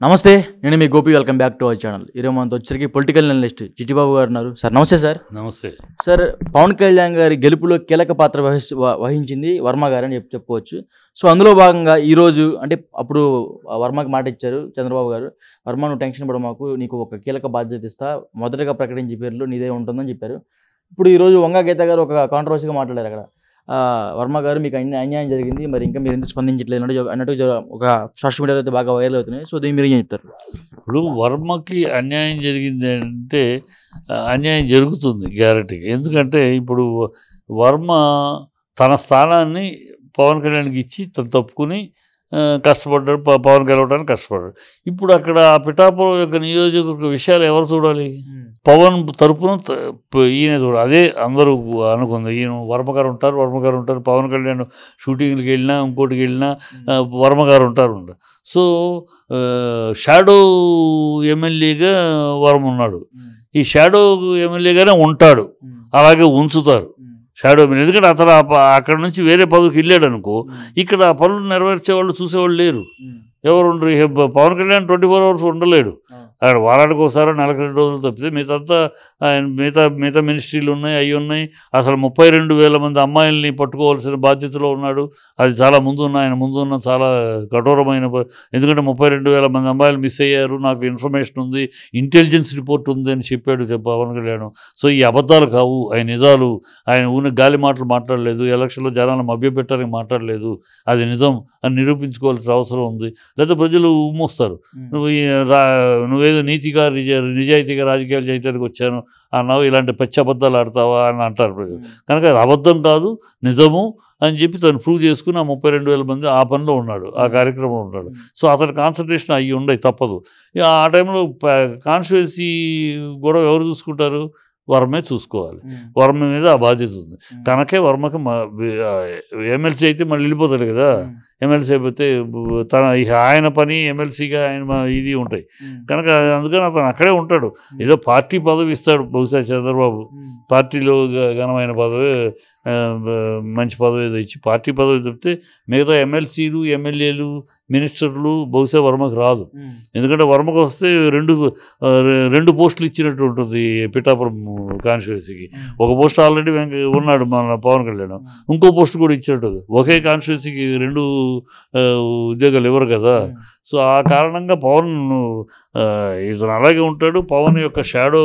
నమస్తే. నేను మీ Gopi. Welcome back to our channel. ఈరోజు మనతో వచ్చరికి పొలిటికల్ అనలిస్ట్ చిట్టిబాబు గారు ఉన్నారు. సార్ నమస్తే. సార్ నమస్తే. సార్, పవన్ కళ్యాణ్ గారి గెలుపులో కీలక పాత్ర వహించింది వర్మ గారు అని చెప్పుకోవచ్చు. సో అందులో భాగంగా ఈరోజు అంటే అప్పుడు వర్మకి మాట ఇచ్చారు చంద్రబాబు గారు, వర్మ నువ్వు టెన్షన్ పడ మాకు, నీకు ఒక కీలక బాధ్యత ఇస్తా, మొదటగా ప్రకటించే పేర్లు నీదే ఉంటుందని చెప్పారు. ఇప్పుడు ఈరోజు వంగా గీత గారు ఒక కాంట్రవర్సీగా మాట్లాడారు. అక్కడ వర్మ గారు మీకు అన్యాయం జరిగింది, మరి ఇంకా మీరు ఎందుకు స్పందించట్లేదు అన్నట్టు ఒక సోషల్ మీడియాలో అయితే బాగా వైరల్ అవుతున్నాయి. సో దీన్ని మీరు ఏం చెప్తారు? ఇప్పుడు వర్మకి అన్యాయం జరిగింది అంటే అన్యాయం జరుగుతుంది గ్యారెంటీగా. ఎందుకంటే ఇప్పుడు వర్మ తన స్థానాన్ని పవన్ కళ్యాణ్కి ఇచ్చి తను తప్పుకుని కష్టపడ్డాడు, పవన్ గెలవడానికి కష్టపడ్డాడు. ఇప్పుడు అక్కడ పిఠాపురం యొక్క నియోజకవర్గ విషయాలు ఎవరు చూడాలి? పవన్ తరపున ఈయన చూడాలి. అదే అందరూ అనుకుంది. ఈయన వర్మగారు ఉంటారు, పవన్ కళ్యాణ్ షూటింగ్కి వెళ్ళినా ఇంకోటికి వెళ్ళినా వర్మగారు ఉంటారు. సో షాడో ఎమ్మెల్యేగా వర్మ ఉన్నాడు. ఈ షాడో ఎమ్మెల్యేగానే ఉంటాడు, అలాగే ఉంచుతారు షాడో ఎమ్మెల్యే. ఎందుకంటే అతను అక్కడ నుంచి వేరే పదవికి వెళ్ళాడు అనుకో, ఇక్కడ ఆ పనులు నెరవేర్చేవాళ్ళు చూసేవాళ్ళు లేరు. ఎవరు ఉండరు? పవన్ కళ్యాణ్ 24 hours ఉండలేడు. అక్కడ వారానికి ఒకసారి, నెలకు 2 రోజులు తప్పితే మిగతా మిగతా మినిస్ట్రీలు ఉన్నాయి, అవి ఉన్నాయి. అసలు 32,000 మంది అమ్మాయిల్ని పట్టుకోవాల్సిన బాధ్యతలో ఉన్నాడు. అది చాలా ఆయన ముందున్న చాలా కఠోరమైన, ఎందుకంటే 32,000 మంది అమ్మాయిలు మిస్ అయ్యారు, నాకు ఇన్ఫర్మేషన్ ఉంది, ఇంటెలిజెన్స్ రిపోర్ట్ ఉంది అని చెప్పాడు పవన్ కళ్యాణ్. సో ఈ అబద్ధాలు కావు, ఆయన నిజాలు. ఆయన ఊరిని గాలి మాటలు మాట్లాడలేదు, ఎలక్షన్లో జనాలను మభ్యపెట్టడానికి మాట్లాడలేదు, అది నిజం అని నిరూపించుకోవాల్సిన అవసరం ఉంది. లేకపోతే ప్రజలు ఉమ్మొస్తారు, నువ్వేదో నీతిగా నిజాయితీగా రాజకీయాలు చేయడానికి వచ్చాను అన్నావు, ఇలాంటి పచ్చి అబద్ధాలు ఆడతావా అని అంటారు ప్రజలు. కనుక అది అబద్ధం కాదు, నిజము అని చెప్పి తను ప్రూవ్ చేసుకుని ఆ 32,000 మంది ఆ పనిలో ఉన్నాడు, ఆ కార్యక్రమంలో ఉన్నాడు. సో అతని కాన్సన్ట్రేషన్ అయ్యి ఉండవు, తప్పదు. ఆ టైంలో కాన్స్టిట్యుయెన్సీ కూడా ఎవరు చూసుకుంటారు? వర్మే చూసుకోవాలి. వర్మ మీద ఆ బాధ్యత ఉంది. కనుకే వర్మకి ఎమ్మెల్సీ అయితే మళ్ళీ వెళ్ళిపోతాడు కదా. ఎమ్మెల్సీ అయిపోతే ఆయన పని ఎమ్మెల్సీగా ఆయన ఇది ఉంటాయి. కనుక అందుకని అతను అక్కడే ఉంటాడు. ఏదో పార్టీ పదవి ఇస్తాడు బహుశా చంద్రబాబు, పార్టీలో ఘనమైన పదవి, మంచి పదవి ఏదో ఇచ్చి పార్టీ పదవి చెప్తే మిగతా ఎమ్మెల్సీలు, ఎమ్మెల్యేలు, మినిస్టర్లు బహుశా వర్మకు రాదు. ఎందుకంటే వర్మకు వస్తే రెండు పోస్టులు ఇచ్చినట్టు ఉంటుంది పిఠాపురం కాన్స్టిట్యున్సీకి. ఒక పోస్ట్ ఆల్రెడీ ఉన్నాడు మన పవన్ కళ్యాణ్, ఇంకో పోస్ట్ కూడా ఇచ్చినట్టు. ఒకే కాన్స్టిట్యున్సీకి 2 ఉద్యోగాలు ఇవ్వరు కదా. సో ఆ కారణంగా పవన్ ఇతను అలాగే ఉంటాడు. పవన్ యొక్క షాడో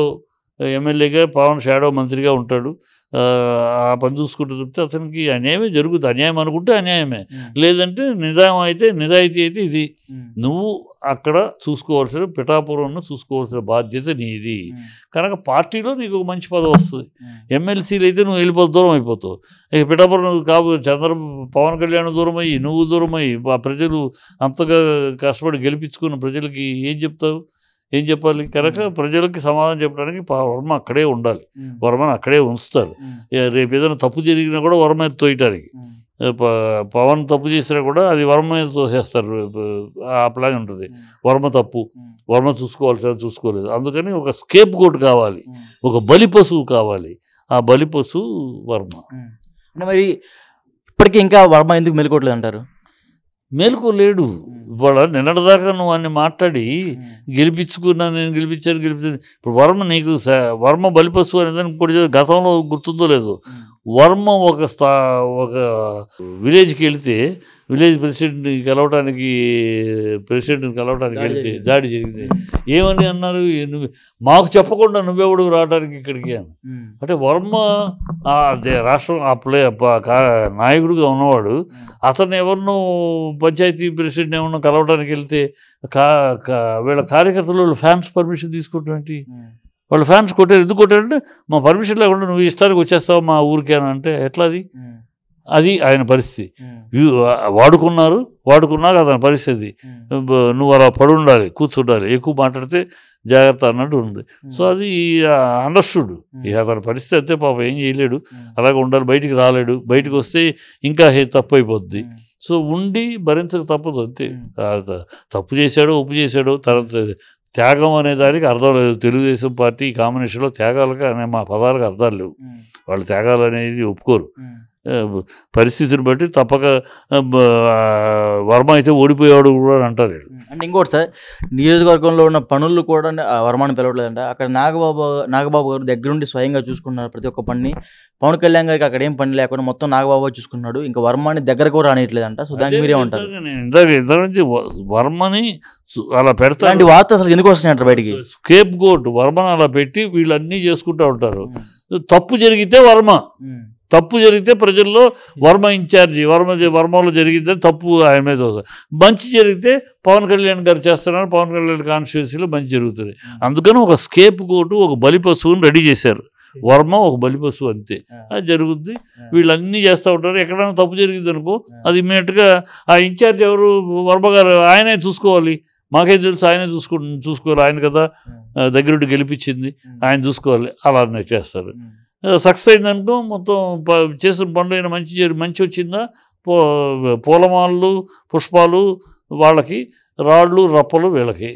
ఎమ్మెల్యేగా, పవన్ షాడో మంత్రిగా ఉంటాడు. ఆ పని చూసుకుంటూ చెప్తే అతనికి అన్యాయమే జరుగుతుంది. అన్యాయం అనుకుంటే అన్యాయమే, లేదంటే నిజాయితీ అయితే ఇది. నువ్వు అక్కడ చూసుకోవాల్సిన, పిఠాపురంను చూసుకోవాల్సిన బాధ్యత నీది. కనుక పార్టీలో నీకు ఒక మంచి పదవి వస్తుంది. ఎమ్మెల్సీలు అయితే నువ్వు దూరం అయిపోతావు. ఇక పిఠాపురం పవన్ కళ్యాణ్ దూరం అయ్యి, నువ్వు దూరం అయ్యి, ఆ ప్రజలు అంతగా కష్టపడి గెలిపించుకున్న ప్రజలకి ఏం చెప్తావు? ఏం చెప్పాలి? కనుక ప్రజలకి సమాధానం చెప్పడానికి వర్మ అక్కడే ఉండాలి, వర్మను అక్కడే ఉంచుతారు. రేపు ఏదైనా తప్పు జరిగినా కూడా వర్మ మీద తోయటానికి, పవన్ తప్పు చేసినా కూడా అది వర్మ మీద తోసేస్తారు. అట్లాగే ఉంటుంది. వర్మ చూసుకోలేదు. అందుకని ఒక స్కేప్ గోట్ కావాలి, ఒక బలి పశువు కావాలి. ఆ బలి పశువు వర్మ. అంటే మరి ఇప్పటికీ ఇంకా వర్మ ఎందుకు మెలుకోవట్లేదు అంటారు? మేలుకోలేడు. ఇవాళ నిన్నటిదాకా నువ్వు అన్ని మాట్లాడి నేను గెలిపించాను. ఇప్పుడు వర్మ బలిపశువు అనేది ఇంకోటి గతంలో గుర్తుందో లేదో, వర్మ ఒక విలేజ్కి వెళితే, విలేజ్ ప్రెసిడెంట్ని కలవటానికి వెళితే దాడి జరిగింది. ఏమని అన్నారు? మాకు చెప్పకుండా నువ్వెవడు రావడానికి ఇక్కడికి అని. అంటే వర్మ రాష్ట్రం నాయకుడిగా ఉన్నవాడు, అతను ఎవరినో పంచాయతీ ప్రెసిడెంట్ ఏమన్నా కలవడానికి వెళ్తే వీళ్ళ కార్యకర్తలు వాళ్ళు ఫ్యాన్స్ పర్మిషన్ తీసుకుంటారంటే, వాళ్ళు ఫ్యాన్స్ కొట్టారు. ఎందుకు కొట్టారంటే మా పర్మిషన్ లేకుండా నువ్వు ఇష్టానికి వచ్చేస్తావు మా ఊరికి అని అంటే ఎట్లా? అది ఆయన పరిస్థితి. వాడుకున్నాక అతని పరిస్థితి. నువ్వు అలా పడుండాలి, కూర్చుండాలి, ఎక్కువ మాట్లాడితే జాగ్రత్త అన్నట్టు ఉంది. సో అది అండర్స్టూడ్. అతని పరిస్థితి అంతే, పాపం ఏం చేయలేడు, అలాగే ఉండాలి. బయటికి రాలేడు, బయటకు వస్తే ఇంకా తప్పు అయిపోద్ది. సో ఉండి భరించక తప్పదు అంతే. తప్పు చేశాడో ఒప్పు చేశాడో తర్వాత త్యాగం అనే దానికి అర్థం లేదు. తెలుగుదేశం పార్టీ కాంబినేషన్లో త్యాగాలకు మా పదాలకు అర్థాలు లేవు. వాళ్ళు త్యాగాలు అనేది ఒప్పుకోరు. పరిస్థితిని బట్టి తప్పక వర్మ అయితే ఓడిపోయేవాడు కూడా అని అంటారు వీళ్ళు. అంటే ఇంకోటి సార్, నియోజకవర్గంలో ఉన్న పనులు కూడా వర్మని పిలవట్లేదంట. అక్కడ నాగబాబు గారు దగ్గరుండి స్వయంగా చూసుకున్నారు ప్రతి ఒక్క పని. పవన్ కళ్యాణ్ గారికి అక్కడ ఏం పని లేకుండా మొత్తం నాగబాబు చూసుకున్నాడు. ఇంకా వర్మని దగ్గర కూడా రానియట్లేదంట. సో దానికి మీరేమంటారు? నేను ఇంత నుంచి వర్మని అలా పెడతా, అలాంటి వార్త అసలు ఎందుకు వస్తున్నాయంటారు బయటికి? స్కేప్ గోట్ వర్మని అలా పెట్టి వీళ్ళన్నీ చేసుకుంటూ ఉంటారు. తప్పు జరిగితే వర్మ, తప్పు జరిగితే ప్రజల్లో వర్మ ఇన్ఛార్జి, వర్మలో జరిగితే తప్పు ఆయన మీద వస్తుంది. మంచి జరిగితే పవన్ కళ్యాణ్ గారు చేస్తున్నారు, పవన్ కళ్యాణ్ కాన్స్టిట్యూన్సీలో మంచి జరుగుతుంది. అందుకని ఒక స్కేప్ గోటు, ఒక బలి పశువుని రెడీ చేశారు. వర్మ ఒక బలి పశువు, అంతే. అది జరుగుద్ది. వీళ్ళన్నీ చేస్తూ ఉంటారు. ఎక్కడైనా తప్పు జరిగింది అనుకో, అది ఇమ్మీడియట్గా ఆ ఇన్ఛార్జ్ ఎవరు, వర్మ గారు, ఆయనే చూసుకోవాలి. మాకేం తెలుసు, ఆయనే చూసుకోవాలి. ఆయన కదా దగ్గరుండి గెలిపించింది, ఆయన చూసుకోవాలి. అలానే చేస్తారు. సక్సెస్ అయిందనుకో, మొత్తం చేసిన పనులు మంచి వచ్చిందా, పూలమాలలు పుష్పాలు వాళ్ళకి, రాళ్ళు రప్పలు వీళ్ళకి,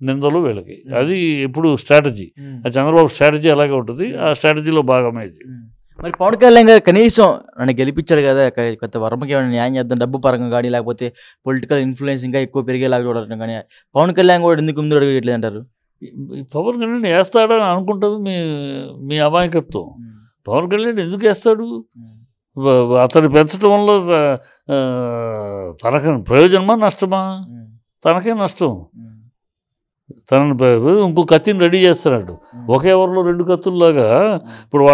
నిందలు వీళ్ళకి. అది ఇప్పుడు స్ట్రాటజీ. చంద్రబాబు స్ట్రాటజీ అలాగే ఉంటుంది. ఆ స్ట్రాటజీలో భాగమే ఇది. మరి పవన్ కళ్యాణ్ గారు కనీసం నన్ను గెలిపించారు కదా, కొత్త వర్మకి ఏమైనా న్యాయం చేద్దాం, డబ్బు పరంగా కానీ లేకపోతే పొలిటికల్ ఇన్ఫ్లుయెన్స్ ఇంకా ఎక్కువ పెరిగేలాగా చూడటం కానీ, పవన్ కళ్యాణ్ కూడా ఎందుకు ముందు అడగట్లేదు అంటారు? పవన్ కళ్యాణ్ వేస్తాడని అనుకుంటుంది మీ అమాయకత్వం. పవన్ కళ్యాణ్ ఎందుకు వేస్తాడు? అతను పెంచడం వల్ల తనకి ప్రయోజనమా నష్టమా? తనకే నష్టం. తనను ఇంకో కత్తిని రెడీ చేస్తున్నాడు. ఒకే ఎవరిలో 2 కత్తుల్లాగా. ఇప్పుడు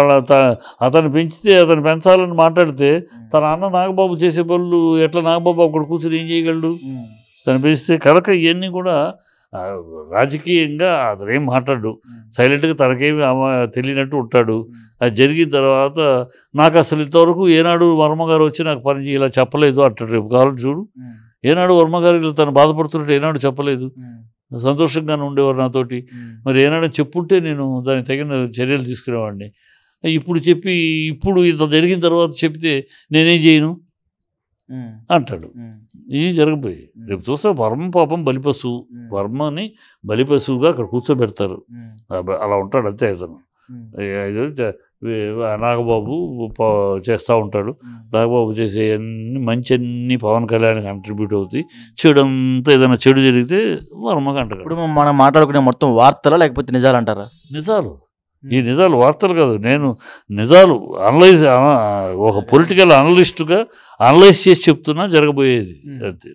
అతను పెంచితే, అతను పెంచాలని మాట్లాడితే, తన అన్న నాగబాబు చేసే పనులు ఎట్లా నాగబాబు అక్కడ కూర్చొని ఏం చేయగలడు? తను పెంచితే కనుక ఇవన్నీ కూడా రాజకీయంగా అతను ఏం మాట్లాడు, సైలెంట్గా తనకేమి తెలియనట్టు ఉంటాడు. అది జరిగిన తర్వాత నాకు అసలు ఇంతవరకు ఏనాడు వర్మగారు వచ్చి నాకు పని ఇలా చెప్పలేదు అంటాడు. రేపు కావాలని చూడు, ఏనాడు వర్మగారు తను బాధపడుతున్నట్టు ఏనాడు చెప్పలేదు, సంతోషంగానే ఉండేవారు నాతోటి. మరి ఏనాడు చెప్పుంటే నేను దానికి తగిన చర్యలు తీసుకునేవాడిని. ఇప్పుడు ఇంత జరిగిన తర్వాత చెప్తే నేనేం చేయను అంటాడు. ఇది జరగబోయి రేపు చూస్తే వర్మ పాపం బలిపశువు. వర్మని బలిపశువుగా అక్కడ కూర్చోబెడతారు. అలా ఉంటాడు అంతే. అతను నాగబాబు చేస్తూ ఉంటాడు. నాగబాబు చేసే మంచి అన్ని పవన్ కళ్యాణ్ కంట్రిబ్యూట్ అవుతాయి. చెడు అంతా ఏదైనా చెడు జరిగితే వర్మగా అంటారు. ఇప్పుడు మనం మాట్లాడుకునే మొత్తం వార్తలా లేకపోతే నిజాలు అంటారా? నిజాలు. ఈ నిజాలు వార్తలు కాదు. నేను నిజాలు ఒక పొలిటికల్ అనలిస్టుగా అనలైజ్ చేసి చెప్తున్నా జరగబోయేది అంతే.